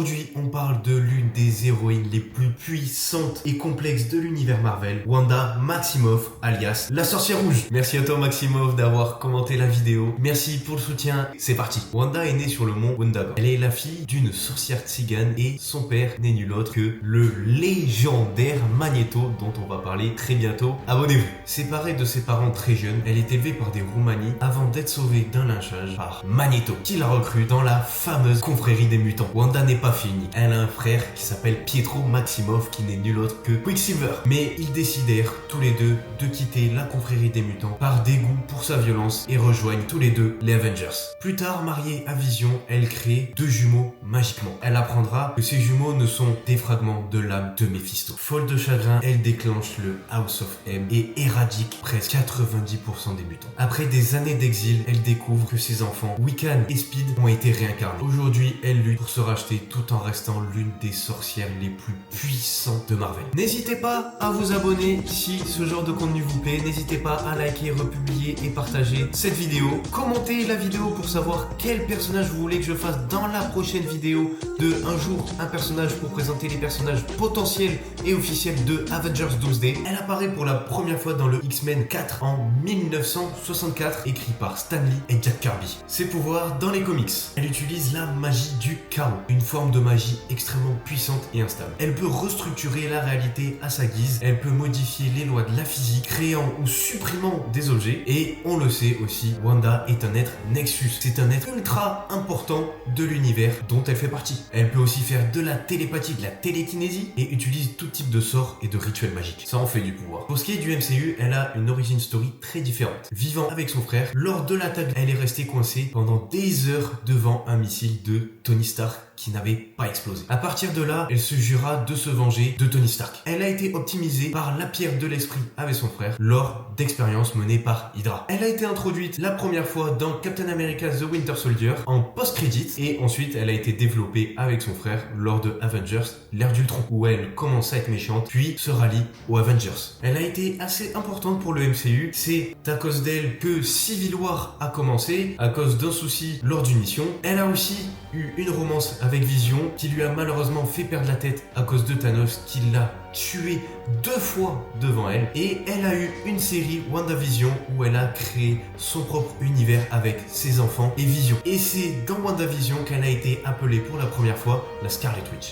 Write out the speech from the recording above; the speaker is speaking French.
Aujourd'hui, on parle de l'une des héroïnes les plus puissantes et complexes de l'univers Marvel, Wanda Maximoff, alias la sorcière rouge. Merci à toi Maximoff d'avoir commenté la vidéo. Merci pour le soutien. C'est parti. Wanda est née sur le mont Wendigo. Elle est la fille d'une sorcière tzigane et son père n'est nul autre que le légendaire Magneto, dont on va parler très bientôt. Abonnez-vous. Séparée de ses parents très jeunes, elle est élevée par des Roumani avant d'être sauvée d'un lynchage par Magneto, qui la recrute dans la fameuse confrérie des mutants. Wanda n'est pas finie. Elle a un frère qui s'appelle Pietro Maximoff, qui n'est nul autre que Quicksilver. Mais ils décidèrent tous les deux de quitter la confrérie des mutants par dégoût pour sa violence et rejoignent tous les deux les Avengers. Plus tard, mariée à Vision, elle crée deux jumeaux magiquement. Elle apprendra que ces jumeaux ne sont des fragments de l'âme de Mephisto. Folle de chagrin, elle déclenche le House of M et éradique presque 90% des mutants. Après des années d'exil, elle découvre que ses enfants, Wiccan et Speed, ont été réincarnés. Aujourd'hui, elle lutte pour se racheter tout en restant l'une des sorcières les plus puissantes de Marvel. N'hésitez pas à vous abonner si ce genre de contenu vous plaît. N'hésitez pas à liker, republier et partager cette vidéo. Commentez la vidéo pour savoir quel personnage vous voulez que je fasse dans la prochaine vidéo de un jour un personnage pour présenter les personnages potentiels et officiels de Avengers Doomsday. Elle apparaît pour la première fois dans le X-Men 4 en 1964, écrit par Stan Lee et Jack Kirby. Ses pouvoirs dans les comics. Elle utilise la magie du chaos, une forme de magie extrêmement puissante et instable. Elle peut restructurer la réalité à sa guise, elle peut modifier les lois de la physique, créant ou supprimant des objets, et on le sait aussi, Wanda est un être Nexus. C'est un être ultra important de l'univers dont elle fait partie. Elle peut aussi faire de la télépathie, de la télékinésie, et utilise tout type de sorts et de rituels magiques. Ça en fait du pouvoir. Pour ce qui est du MCU, elle a une origin story très différente. Vivant avec son frère, lors de l'attaque, elle est restée coincée pendant des heures devant un missile de Tony Stark qui n'avait pas explosé. À partir de là, elle se jura de se venger de Tony Stark. Elle a été optimisée par la pierre de l'esprit avec son frère lors d'expériences menées par Hydra. Elle a été introduite la première fois dans Captain America The Winter Soldier en post-credit, et ensuite elle a été développée avec son frère lors de Avengers l'ère d'Ultron, où elle commence à être méchante puis se rallie aux Avengers. Elle a été assez importante pour le MCU. C'est à cause d'elle que Civil War a commencé, à cause d'un souci lors d'une mission. Elle a aussi eu une romance avec Vision qui lui a malheureusement fait perdre la tête à cause de Thanos, qui l'a tué 2 fois devant elle. Et elle a eu une série WandaVision où elle a créé son propre univers avec ses enfants et Vision. Et c'est dans WandaVision qu'elle a été appelée pour la première fois la Scarlet Witch.